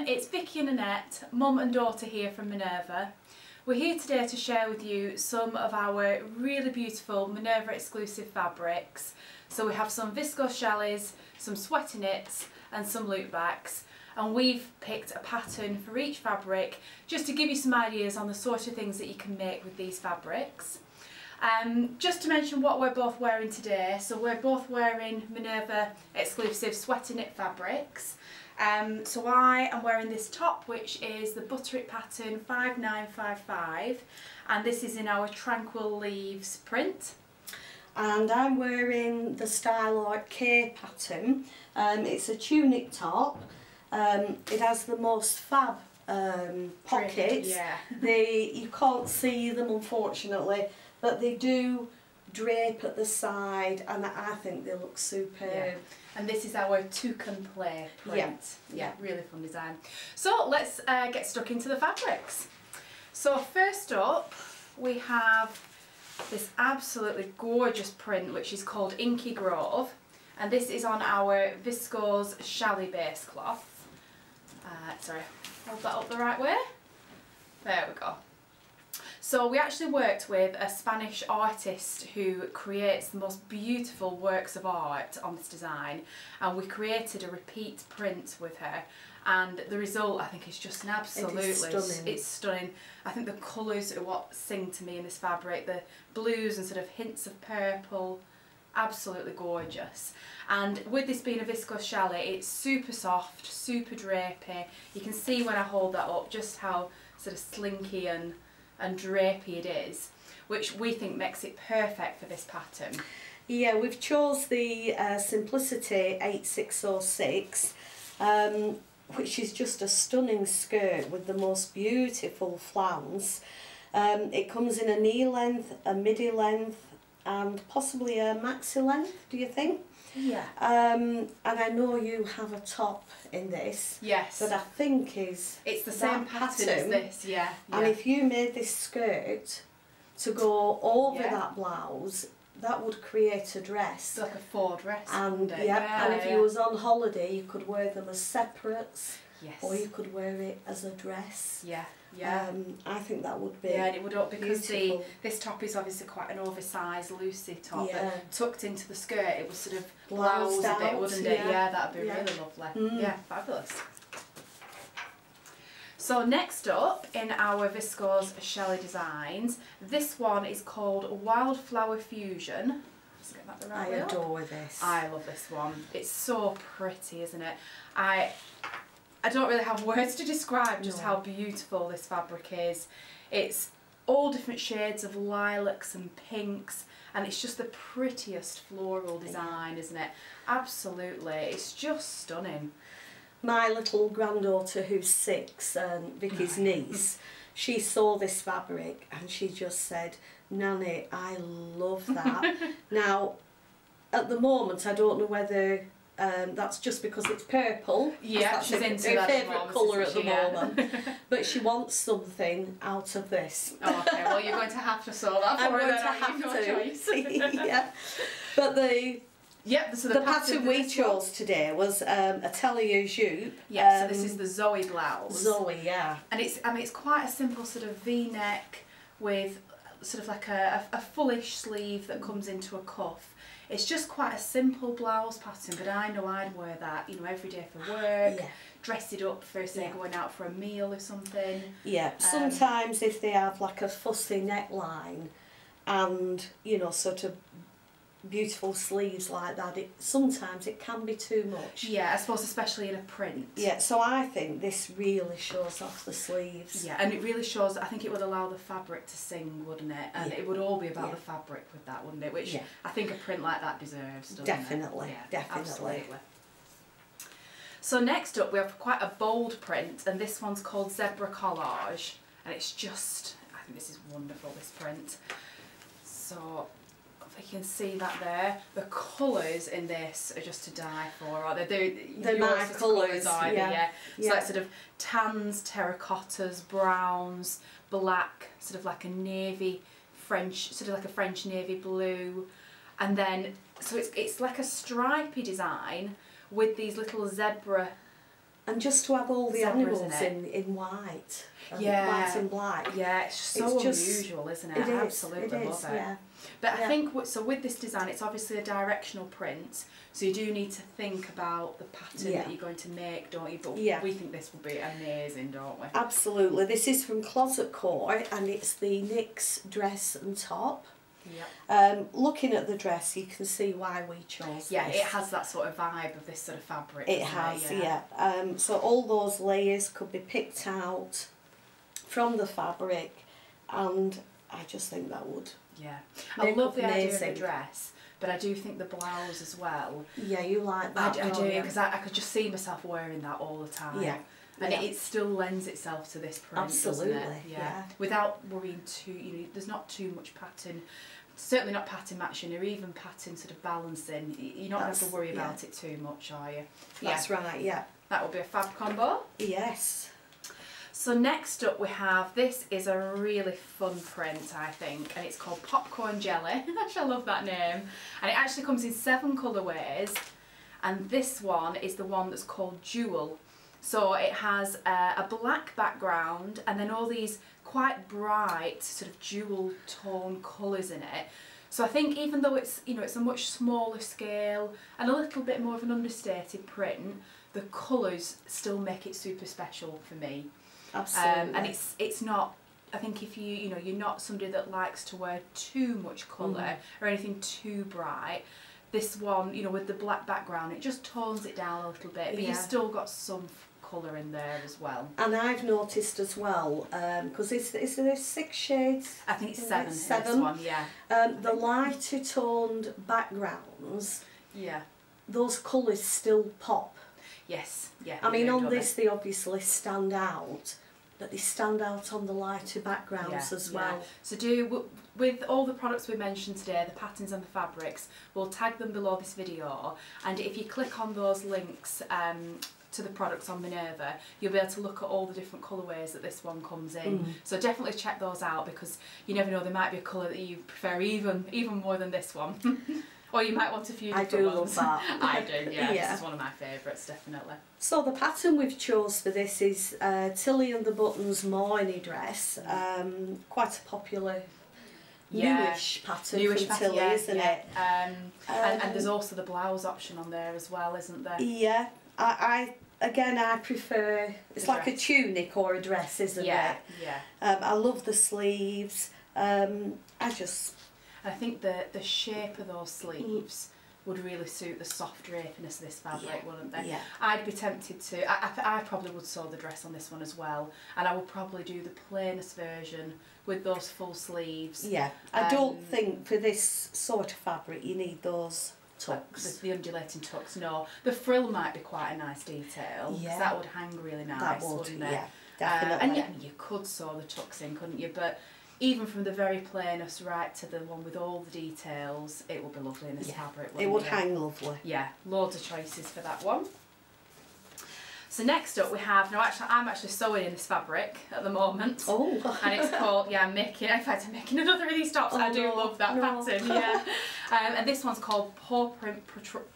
it's Vicky and Annette, mum and daughter here from Minerva. We're here today to share with you some of our really beautiful Minerva exclusive fabrics. So we have some viscose chalets, some sweater knits and some loopbacks, and we've picked a pattern for each fabric just to give you some ideas on the sort of things that you can make with these fabrics. Just to mention what we're both wearing today, so we're both wearing Minerva exclusive sweater knit fabrics. So I am wearing this top, which is the Butterick pattern 5955, and this is in our Tranquil Leaves print. And I'm wearing the Styloid K pattern. It's a tunic top. It has the most fab pockets. Yeah. You can't see them unfortunately, but they do drape at the side, and I think they look superb. Yeah. And this is our Toucan play print. Yeah, really fun design. So let's get stuck into the fabrics. So first up we have this absolutely gorgeous print which is called Inky Grove, and this is on our viscose chalet base cloth. Sorry, hold that up the right way. There we go. So we actually worked with a Spanish artist who creates the most beautiful works of art on this design, and we created a repeat print with her, and the result I think is just an absolutely, it's stunning. I think the colours are what sing to me in this fabric, the blues and sort of hints of purple, absolutely gorgeous. And with this being a viscose chalet, it's super soft, super drapey. You can see when I hold that up just how sort of slinky and drapey it is, which we think makes it perfect for this pattern. Yeah, we've chose the Simplicity 8606, which is just a stunning skirt with the most beautiful flounce. It comes in a knee length, a midi length and possibly a maxi length, do you think? Yeah. And I know you have a top in this. Yes. That I think it's the same pattern as this, yeah. And if you made this skirt to go over that blouse, that would create a dress. It's like a faux dress. And and if you was on holiday, you could wear them as separates. Yes. Or you could wear it as a dress. Yeah, yeah. I think that would be and it would up because beautiful. this top is obviously quite an oversized, loosey top. Yeah. But tucked into the skirt, it would sort of blouse blouse a bit, wouldn't it? Yeah, that'd be really lovely. Yeah, fabulous. So next up in our viscose chalet designs, this one is called Wildflower Fusion. Just get that the right way up. I adore this. I love this one. It's so pretty, isn't it? I don't really have words to describe just how beautiful this fabric is. It's all different shades of lilacs and pinks, and it's just the prettiest floral design, isn't it? Absolutely, it's just stunning. My little granddaughter who's 6, Vicky's niece, she saw this fabric and she just said, "Nanny, I love that." Now, at the moment, I don't know whether that's just because it's purple. Yeah, that's she's into her that favourite colour at the moment. Yeah. But she wants something out of this. Oh, okay, well you're going to have to sew that for her then, have no choice. Yeah. But the pattern we chose today was a Atelier jupe. Yeah, so this is the Zoe blouse. Zoe, yeah. And it's quite a simple sort of V-neck with sort of like a fullish sleeve that comes into a cuff. It's just quite a simple blouse pattern, but I know I'd wear that, you know, every day for work, dress it up for, say, going out for a meal or something. Yeah, sometimes if they have like a fussy neckline and, you know, sort of beautiful sleeves like that, sometimes it can be too much. Yeah, I suppose especially in a print. Yeah, so I think this really shows off the sleeves. Yeah, and it really shows, I think it would allow the fabric to sing, wouldn't it? And it would all be about the fabric with that, wouldn't it? Which I think a print like that deserves, doesn't definitely, it? Yeah, definitely. Absolutely. So next up we have quite a bold print, and this one's called Zebra Collage, and it's just, I think this is wonderful, this print. So if you can see that there, the colours in this are just to die for, aren't they? They're my colours, yeah. So like sort of tans, terracottas, browns, black, sort of like a navy, French, sort of like a French navy blue, and then so it's like a stripy design with these little zebra And just to have all the Zebra, animals in white. Yeah. White and black. Yeah, it's so unusual, isn't it? I absolutely love it. Yeah. But I think, so with this design, it's obviously a directional print, so you do need to think about the pattern that you're going to make, don't you? But we think this will be amazing, don't we? Absolutely. This is from Closet Core, and it's the NYX dress and top. Yep. Looking at the dress, you can see why we chose this. It has that sort of vibe of this sort of fabric. It has, so all those layers could be picked out from the fabric, and I just think that would. Yeah, I love the idea of the dress, but I do think the blouse as well. Yeah, you like that. I do, because I could just see myself wearing that all the time. Yeah. And it still lends itself to this print, absolutely, doesn't it? Yeah. Without worrying too, there's not too much pattern, certainly not pattern matching or even pattern sort of balancing. You're not going to have to worry about it too much, are you? That's right, yeah. That will be a fab combo. Yes. So next up we have, this is a really fun print, I think, and it's called Popcorn Jelly. I love that name. And it actually comes in 7 colourways, and this one is the one that's called Jewel. So it has a black background and then all these quite bright sort of jewel tone colours in it. So I think even though it's, it's a much smaller scale and a little bit more of an understated print, the colours still make it super special for me. Absolutely. And it's not, I think if you're not somebody that likes to wear too much colour or anything too bright, this one, with the black background, it just tones it down a little bit, but you've still got some colour in there as well. And I've noticed as well, because is there 6 shades? I think it's 7. 7. This one, yeah. The lighter toned backgrounds, yeah, those colours still pop. Yes, yeah. I mean, on this they obviously stand out, but they stand out on the lighter backgrounds as well. So with all the products we mentioned today, the patterns and the fabrics, we'll tag them below this video, and if you click on those links to the products on Minerva, you'll be able to look at all the different colourways that this one comes in. So definitely check those out, because you never know, there might be a colour that you prefer even more than this one. Or you might want a few different ones. I do love that. I do, yeah. This is one of my favourites, definitely. So the pattern we've chose for this is Tilly and the Buttons Morning dress. Quite a popular newish pattern from Tilly, isn't it? And there's also the blouse option on there as well, isn't there? Yeah. I prefer, it's like a tunic or a dress, isn't it? Yeah. I love the sleeves. I think the shape of those sleeves would really suit the soft drapiness of this fabric, wouldn't they? Yeah. I'd be tempted to, I probably would sew the dress on this one as well, and I would probably do the plainest version with those full sleeves. Yeah, I don't think for this sort of fabric you need those tucks. The undulating tucks, no. The frill might be quite a nice detail, because that would hang really nice, wouldn't it? Yeah, definitely. And you could sew the tucks in, couldn't you? But even from the very plainest right to the one with all the details, it would be lovely in this fabric. It would hang lovely. Yeah, loads of choices for that one. So next up we have, I'm actually sewing in this fabric at the moment. Oh. And it's called, I'm making another of these tops. I do love that pattern, yeah. And this one's called Paw Print Patrol.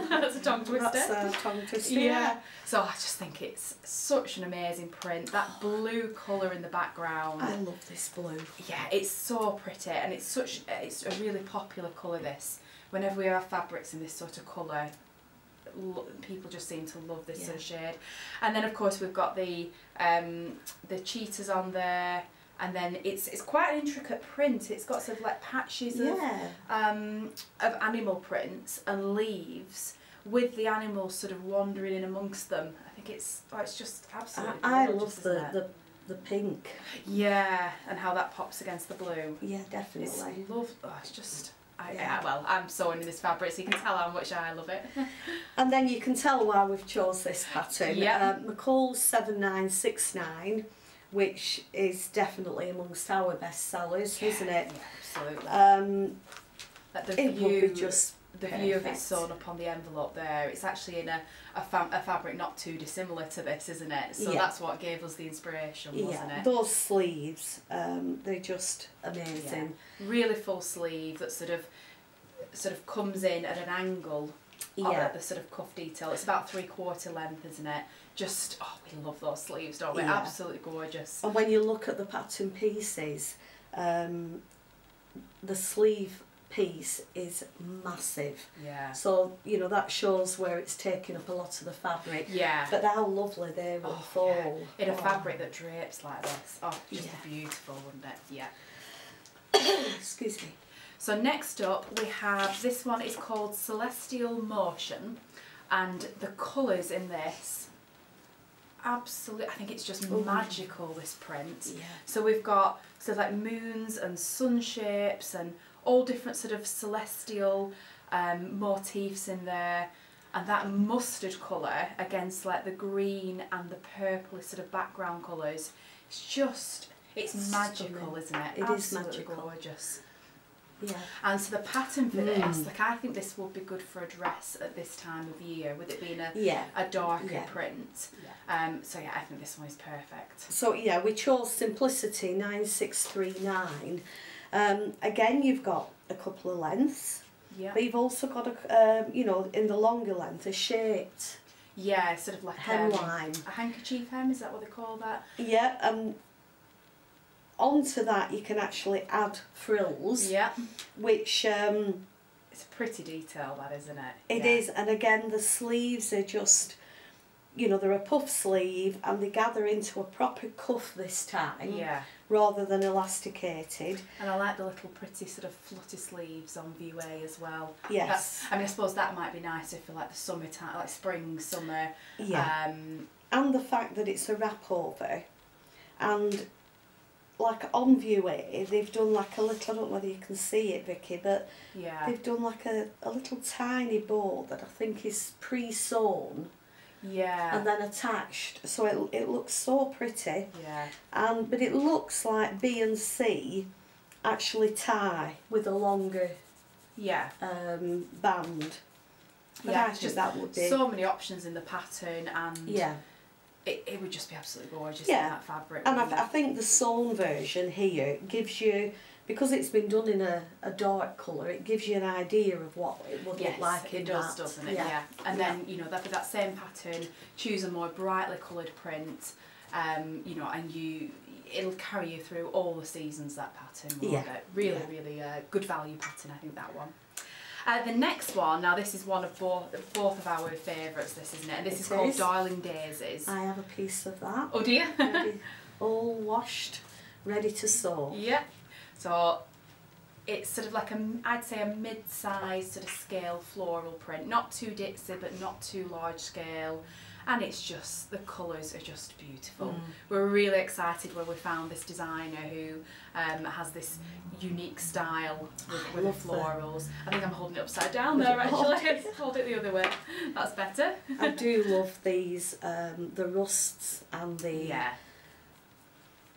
That's a tongue twister. That's a tongue twister, yeah. So I just think it's such an amazing print. That blue colour in the background. I love this blue. Yeah, it's so pretty, and it's a really popular colour, this. Whenever we have fabrics in this sort of colour, people just seem to love this sort of shade. And then of course we've got the cheetahs on there, and then it's quite an intricate print. It's got sort of like patches of animal prints and leaves with the animals sort of wandering in amongst them. I think it's just absolutely I gorgeous, love the pink. Yeah, and how that pops against the blue. Yeah, definitely. It's just well, I'm sewing in this fabric, so you can tell how much I love it. And then you can tell why we've chose this pattern. Yeah. McCall's 7969, which is definitely amongst our best sellers, isn't it? Yeah, absolutely. It would be just the view of it sewn up on the envelope there. It's actually in a fabric not too dissimilar to this, isn't it? So that's what gave us the inspiration, wasn't it? Those sleeves, they're just amazing. Yeah. Really full sleeve that sort of comes in at an angle the sort of cuff detail. It's about 3/4 length, isn't it? Just, oh, we love those sleeves, don't we? Yeah. Absolutely gorgeous. And when you look at the pattern pieces, the sleeve piece is massive. Yeah. So, you know, that shows where it's taking up a lot of the fabric. Yeah. But how lovely they will fall. Yeah. In a fabric that drapes like this. Oh, just beautiful, wouldn't it? Yeah. Excuse me. So next up we have, this one is called Celestial Motion, and the colours in this, absolutely, I think it's just magical, this print. Yeah. So we've got sort of like moons and sun shapes and all different sort of celestial motifs in there, and that mustard colour against like the green and the purple sort of background colours. It's just, it's magical, isn't it? It is magical. Gorgeous. Yeah. And so the pattern for this, like I think this would be good for a dress at this time of year, with it being a darker print. Yeah. So yeah, I think this one is perfect. So yeah, we chose Simplicity 9639. Again, you've got a couple of lengths. Yeah. But you've also got a, you know, in the longer length, a shaped. Yeah, sort of like hemline. A handkerchief hem, is that what they call that? Yeah. Onto that you can actually add frills. Yeah. Which it's a pretty detail, that, isn't it? It is, and again the sleeves are just, you know, they're a puff sleeve and they gather into a proper cuff this time. Yeah. Rather than elasticated. And I like the little pretty sort of flutter sleeves on View A as well. Yes. I mean, I suppose that might be nicer for like the summertime, like spring, summer. Yeah. And the fact that it's a wrap over, and like on View A, they've done like a little, I don't know whether you can see it, Vicky, but they've done like a little tiny bow that I think is pre-sewn. Yeah. And then attached, so it looks so pretty. Yeah. But it looks like B and C actually tie with a longer band. But yeah, I think just that would be so many options in the pattern, and it would just be absolutely gorgeous in that fabric. And I think the sewn version here gives you, because it's been done in a dark colour, it gives you an idea of what it would look like in it does, doesn't it? Yeah. And then, you know, for that same pattern, choose a more brightly coloured print, you know, and it'll carry you through all the seasons, that pattern. Really, really good value pattern, I think, that one. The next one, now this is one of both of our favourites, this, isn't it? And this is called Darling Daisies. I have a piece of that. Oh dear. All washed, ready to sew. Yeah. So it's sort of like I'd say a mid-sized sort of scale floral print, not too ditzy but not too large scale, and it's just, the colours are just beautiful. We're really excited when we found this designer who has this unique style with the florals. I think I'm holding it upside down there actually. Hold it the other way, that's better. I do love these, the rusts and the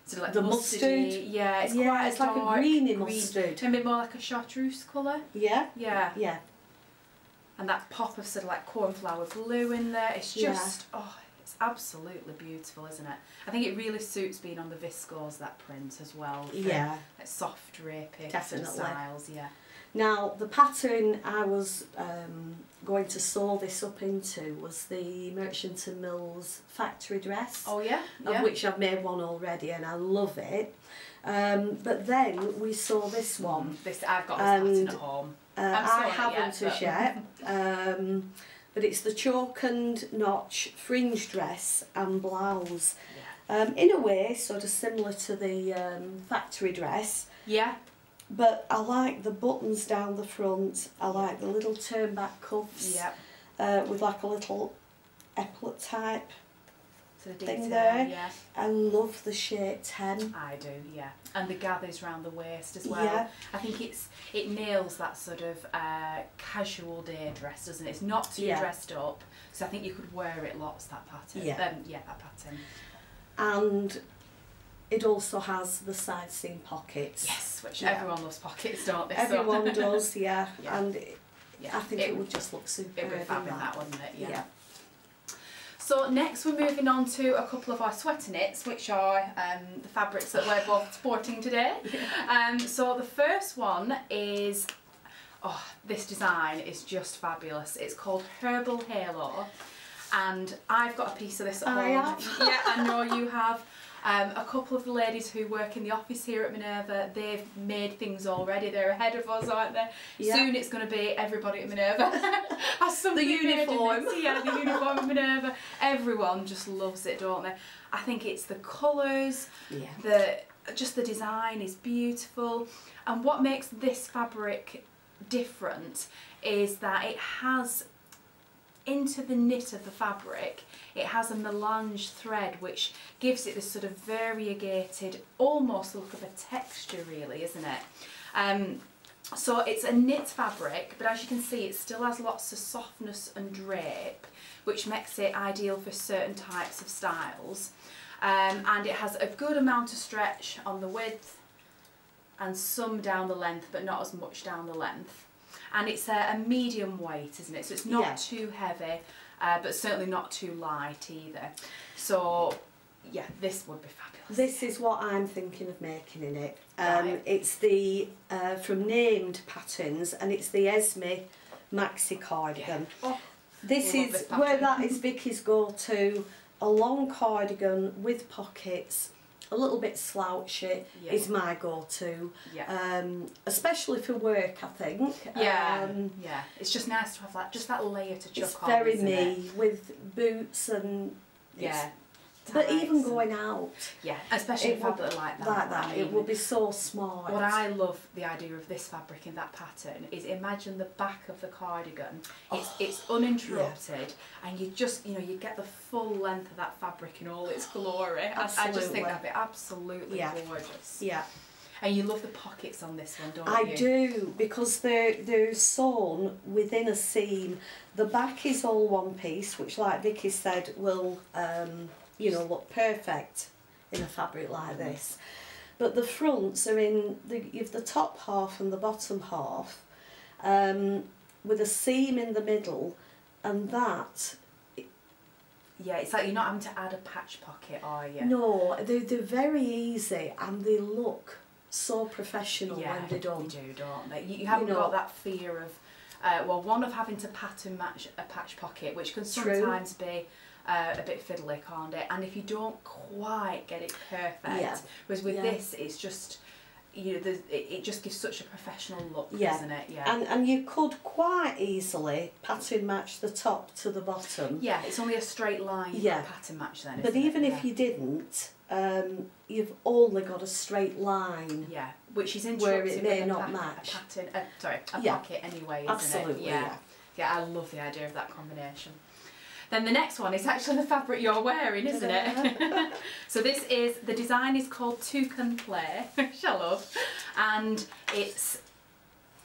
sort of like the mustard. Yeah, it's quite it's like a greeny mustard. Maybe more like a chartreuse colour. Yeah. Yeah. Yeah. And that pop of sort of like cornflower blue in there. It's just, it's absolutely beautiful, isn't it? I think it really suits being on the viscose, that print as well. Yeah. Like soft draping Definitely. styles, yeah. Now, the pattern I was going to sew this up into was the Merchant and Mills factory dress. Oh yeah? Of which I've made one already and I love it. But then we saw this one. I've got this pattern at home. I haven't as yet. But it's the choke and notch fringe dress and blouse. Yeah. In a way, sort of similar to the factory dress. Yeah. But I like the buttons down the front. I like the little turn back cuffs. Yeah. With like a little epaulet type sort of thing detail, there. Yeah. I love the shaped hem. I do, yeah. And the gathers round the waist as well. Yeah. I think it nails that sort of casual day dress, doesn't it? It's not too dressed up, so I think you could wear it lots, that pattern. Yeah. That pattern. And it also has the side seam pockets. Yes, which everyone loves pockets, don't they? Everyone does, yeah. And I think it would just look super. It would be fab in that, wouldn't it? Yeah. So next we're moving on to a couple of our sweater knits, which are the fabrics that we're both sporting today. So the first one is, Oh, this design is just fabulous. It's called Herbal Hair, and I've got a piece of this at home. I have. Yeah, I know you have. A couple of the ladies who work in the office here at Minerva, they've made things already. They're ahead of us, aren't they? Yeah. Soon it's going to be everybody at Minerva has something. The uniform. Yeah, the uniform at Minerva. Everyone just loves it, don't they? I think it's the colours, just the design is beautiful. And what makes this fabric different is that it has, into the knit of the fabric, it has a melange thread which gives it this sort of variegated, almost look of a texture really, isn't it? So it's a knit fabric, but as you can see it still has lots of softness and drape, which makes it ideal for certain types of styles. And it has a good amount of stretch on the width and some down the length, but not as much down the length. And it's a medium weight, isn't it? So it's not too heavy, but certainly not too light either. So yeah, this would be fabulous. This is what I'm thinking of making in it. It's the from Named Patterns, and it's the Esme Maxi Cardigan. Yeah. Oh, this is where that is Vicky's go-to. A long cardigan with pockets, a little bit slouchy is my go-to, especially for work, I think. Yeah, it's just nice to have that, just that layer to chuck on. It's very me, with boots and but even going out, especially a fabric like that. I mean, it will be so smart. What I love the idea of this fabric in that pattern is, imagine the back of the cardigan. It's uninterrupted, and you just you get the full length of that fabric in all its glory. I just think that'd be absolutely gorgeous. Yeah. And you love the pockets on this one, don't you? I do, because they're sewn within a seam. The back is all one piece, which, like Vicky said, will look perfect in a fabric like this. But the fronts are you've the top half and the bottom half, with a seam in the middle, and that. Yeah, it's like you're not having to add a patch pocket, are you? No, they're very easy, and they look so professional when they're done. They do, don't they? You haven't got that fear of, one, of having to pattern match a patch pocket, which can sometimes be a bit fiddly, can't it? And if you don't quite get it perfect, whereas with this, it's just, it just gives such a professional look, doesn't it? Yeah. And you could quite easily pattern match the top to the bottom. Yeah, it's only a straight line pattern match then. But even if you didn't, you've only got a straight line. Yeah, which is interesting. Where it may not match. A pocket anyway, isn't Absolutely, it? Yeah, I love the idea of that combination. Then the next one is actually the fabric you're wearing, isn't it? So this is, the design is called Toucan Play, which I love, and it's,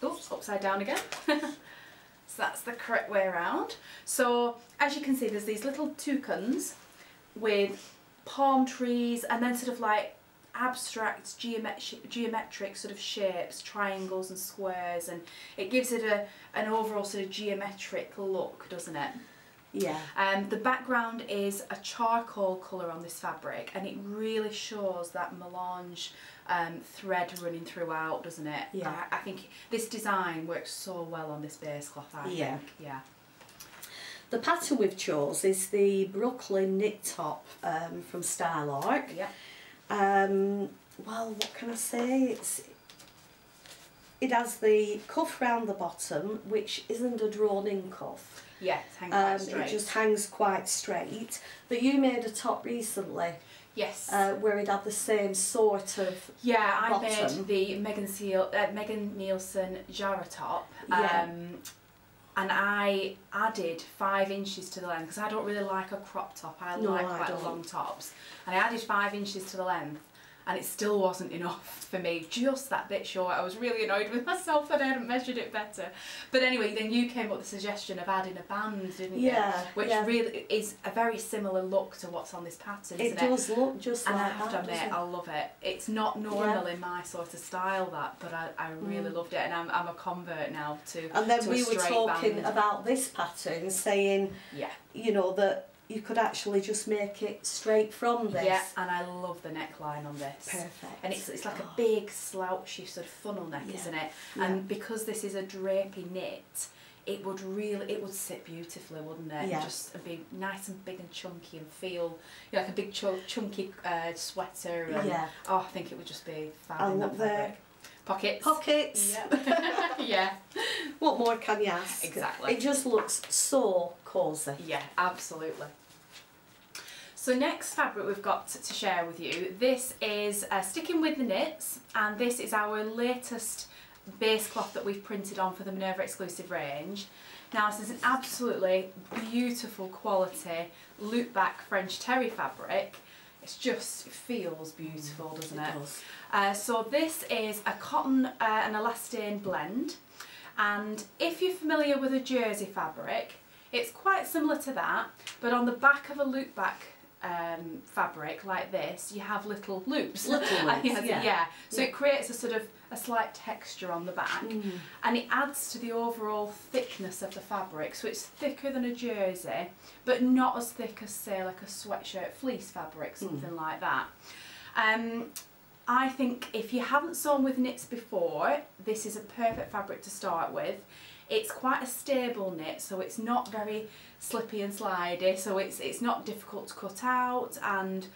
oops, upside down again. So that's the correct way around. So as you can see, there's these little toucans with palm trees, and then sort of like abstract geometric sort of shapes, triangles and squares, and it gives it an overall sort of geometric look, doesn't it? Yeah. The background is a charcoal colour on this fabric, and it really shows that melange thread running throughout, doesn't it? Yeah. I think this design works so well on this base cloth, I think. Yeah. The pattern we've chose is the Brooklyn knit top from Style Arc. Yeah. Well, what can I say? It has the cuff round the bottom, which isn't a drawn-in cuff. Yeah, it hangs quite straight. It just hangs quite straight. But you made a top recently. Yes. Where it had the same sort of bottom. I made the Megan Nielsen Jarrah top. And I added 5 inches to the length, because I don't really like a crop top. I like quite long tops. And I added 5 inches to the length, and it still wasn't enough for me, just that bit short. I was really annoyed with myself that I hadn't measured it better. But anyway, then you came up with the suggestion of adding a band, didn't you? Which really is a very similar look to what's on this pattern, isn't it? It does look just like that, and I have to admit, I love it. It's not normal in my sort of style, that, but I really loved it, and I'm a convert now to. And then we were talking about this pattern, saying, that you could actually just make it straight from this. Yeah, and I love the neckline on this. Perfect. And it's like a big slouchy sort of funnel neck, isn't it? Yeah. And because this is a drapey knit, it would sit beautifully, wouldn't it? Yeah. Just be nice and big and chunky and feel, you know, like a big chunky sweater. And, Yeah. oh, I think it would just be fab I in love that fabric. Pockets. Pockets. Yeah. Yeah. What more can you ask? Exactly. It just looks so cosy. Yeah, absolutely. So next fabric we've got to share with you, this is sticking with the knits, and this is our latest base cloth that we've printed on for the Minerva exclusive range. Now this is an absolutely beautiful quality loop back French terry fabric. It just feels beautiful, doesn't it? It does. So this is a cotton and elastane blend, and if you're familiar with a jersey fabric, it's quite similar to that, but on the back of a loop back fabric like this, you have little loops. Little loops, yeah. So it creates a sort of a slight texture on the back, and it adds to the overall thickness of the fabric. So it's thicker than a jersey, but not as thick as, say, like a sweatshirt fleece fabric, something like that. I think if you haven't sewn with knits before, this is a perfect fabric to start with. It's quite a stable knit, so it's not very slippy and slidey, so it's not difficult to cut out, and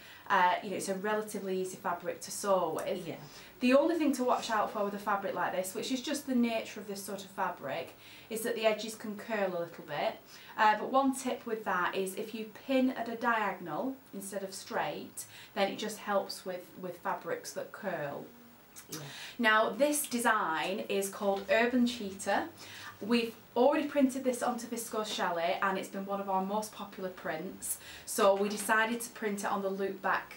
you know, it's a relatively easy fabric to sew with. Yeah. The only thing to watch out for with a fabric like this, which is just the nature of this sort of fabric, is that the edges can curl a little bit. But one tip with that is if you pin at a diagonal instead of straight, then it just helps with fabrics that curl. Yeah. Now this design is called Urban Cheetah. We've already printed this onto Viscose Chalet, and it's been one of our most popular prints, so we decided to print it on the loop back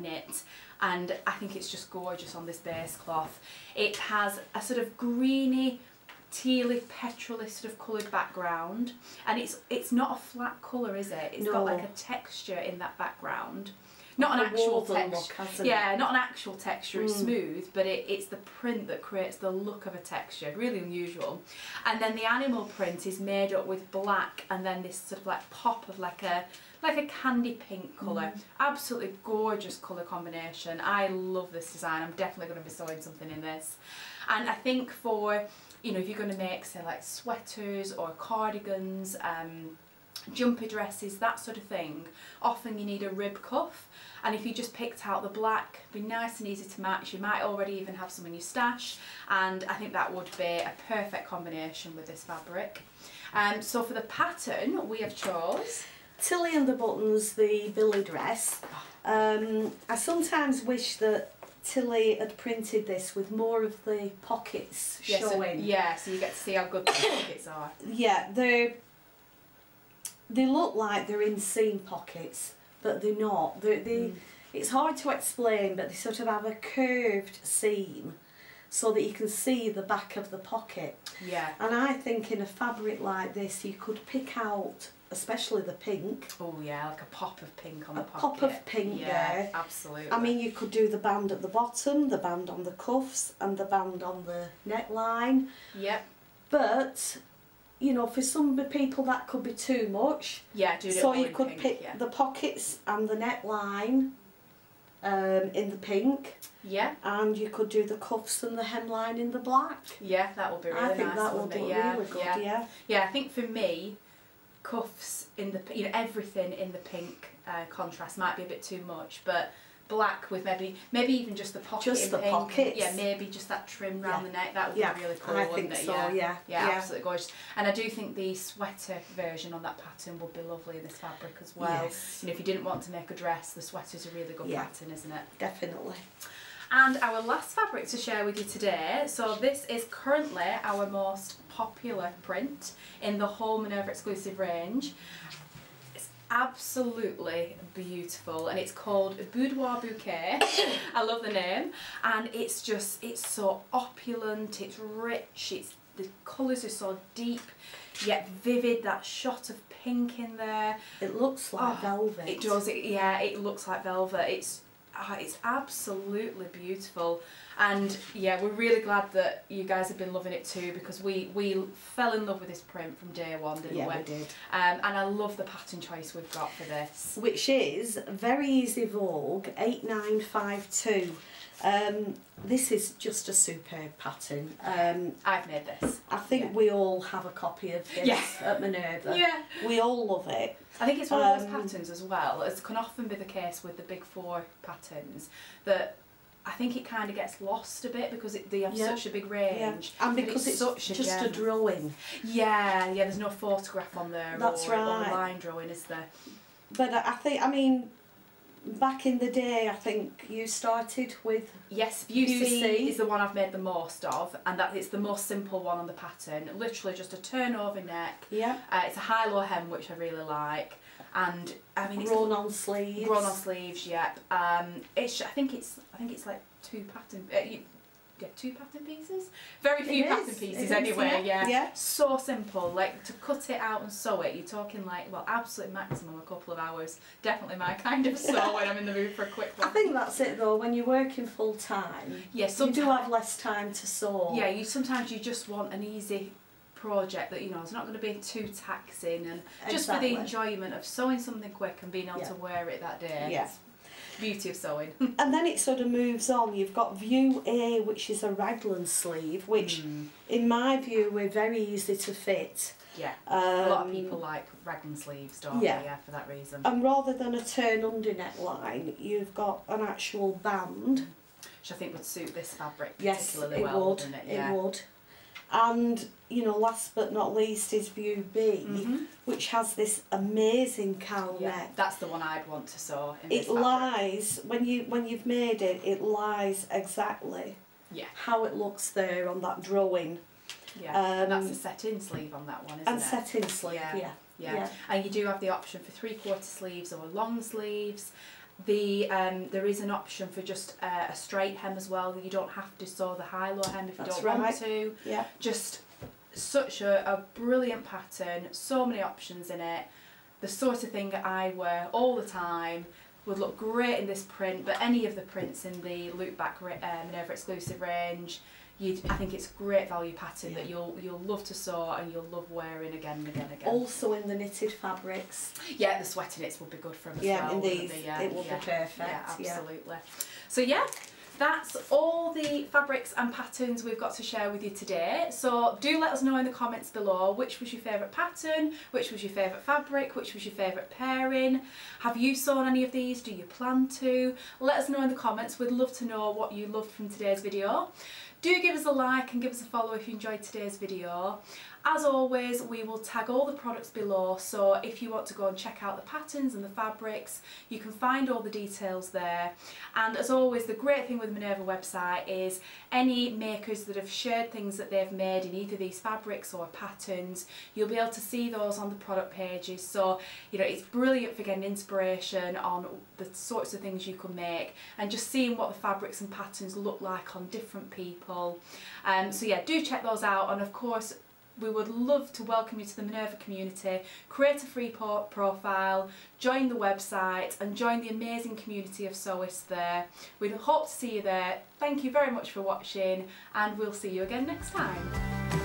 knit, and I think it's just gorgeous on this base cloth. It has a sort of greeny, tealy, petrol-y sort of coloured background, and it's not a flat colour, is it? It's got like a texture in that background. Not an actual texture. Yeah, not an actual texture, it's smooth, but it's the print that creates the look of a texture, really unusual. And then the animal print is made up with black and then this sort of like pop of like a candy pink colour. Absolutely gorgeous colour combination. I love this design. I'm definitely going to be sewing something in this. And I think for, you know, if you're going to make, say, like sweaters or cardigans, jumper dresses, that sort of thing, often you need a rib cuff, and if you just picked out the black, it'd be nice and easy to match. You might already even have some in your stash, and I think that would be a perfect combination with this fabric. So for the pattern we have chose Tilly and the Buttons, the Billy dress. I sometimes wish that Tilly had printed this with more of the pockets showing. So you get to see how good the pockets are. Yeah, they look like they're inseam pockets, but they're not. It's hard to explain, but they sort of have a curved seam so that you can see the back of the pocket. Yeah. And I think in a fabric like this, you could pick out, especially the pink. Oh yeah, like a pop of pink on the pocket. A pop of pink there. Absolutely. I mean, you could do the band at the bottom, the band on the cuffs, and the band on the neckline. Yep. But, you know, for some people that could be too much. Yeah, do it so all you in could pink, pick the pockets and the neckline in the pink. Yeah. And you could do the cuffs and the hemline in the black. Yeah, that would be really nice. I think that would be really good, yeah. Yeah, I think for me, cuffs in the, you know, everything in the pink contrast might be a bit too much, but black with maybe even just the pocket just in the pink. Pockets. Yeah, maybe just that trim round the neck. That would be really cool. I think wouldn't it? so. Yeah, absolutely gorgeous. And I do think the sweater version on that pattern would be lovely in this fabric as well. Yes. You know, if you didn't want to make a dress, the sweater's a really good pattern, isn't it? Definitely. And our last fabric to share with you today, so this is currently our most popular print in the whole Minerva exclusive range. It's absolutely beautiful, and it's called Boudoir Bouquet. I love the name, and it's so opulent, it's rich, the colours are so deep yet vivid, that shot of pink in there. It looks like velvet. It does, it looks like velvet. It's it's absolutely beautiful. And yeah, we're really glad that you guys have been loving it too, because we fell in love with this print from day one, didn't we? Yeah, we did. And I love the pattern choice we've got for this. Which is Very Easy Vogue 8952. This is just a superb pattern. I've made this. I think we all have a copy of this at Minerva. Yeah. We all love it. I think it's one of those patterns as well, as can often be the case with the big four patterns, that I think it kind of gets lost a bit because they have such a big range. And because it's such just a drawing. Yeah, there's no photograph on there or line drawing, is there? But I mean, back in the day, I think you started with... Yes, UC is the one I've made the most of, and that it's the most simple one on the pattern. Literally just a turnover neck. Yeah. It's a high-low hem, which I really like, and I mean it's roll on sleeves. Roll on sleeves, yep. It's I think it's like two pattern. Two pattern pieces. Very few pattern pieces anyway. Yeah. So simple. Like to cut it out and sew it, you're talking like, well, absolute maximum a couple of hours. Definitely my kind of sew when I'm in the mood for a quick one. I think that's it though. When you're working full time, you do have less time to sew. Yeah. Sometimes you just want an easy project that it's not going to be too taxing, and just for the enjoyment of sewing something quick and being able to wear it that day. Yeah. Beauty of sewing. And then it sort of moves on. You've got View A, which is a raglan sleeve, which in my view were very easy to fit. Yeah, a lot of people like raglan sleeves, don't they? Yeah, for that reason. And rather than a turn under neckline, you've got an actual band. Which I think would suit this fabric particularly well, wouldn't it? Yeah. It would. And, last but not least is View B, which has this amazing cowl neck. That's the one I'd want to sew in this fabric. Lies, when you've made it, it lies exactly how it looks there on that drawing. Yeah, and that's a set-in sleeve on that one, isn't it? And set-in sleeve, yeah. And you do have the option for 3/4 sleeves or long sleeves. There is an option for just a straight hem as well. You don't have to sew the high-low hem if you don't want to. Yeah. Just such a brilliant pattern. So many options in it. The sort of thing that I wear all the time. Would look great in this print, but any of the prints in the loop back Minerva exclusive range, I think it's a great value pattern that you'll love to sew and you'll love wearing again and again and again. Also in the knitted fabrics. Yeah, the sweater knits would be good for them as well. Yeah, in these, it would be perfect. Yeah, absolutely. So yeah, that's all the fabrics and patterns we've got to share with you today. So do let us know in the comments below which was your favourite pattern, which was your favourite fabric, which was your favourite pairing. Have you sewn any of these? Do you plan to? Let us know in the comments. We'd love to know what you loved from today's video. Do give us a like and give us a follow if you enjoyed today's video. As always, we will tag all the products below, so if you want to go and check out the patterns and the fabrics, you can find all the details there. And as always, the great thing with the Minerva website is any makers that have shared things that they've made in either these fabrics or patterns, you'll be able to see those on the product pages. So, it's brilliant for getting inspiration on the sorts of things you can make and just seeing what the fabrics and patterns look like on different people. So yeah, do check those out, and of course, we would love to welcome you to the Minerva community. Create a free profile, join the website and join the amazing community of sewists there. We hope to see you there. Thank you very much for watching, and we'll see you again next time.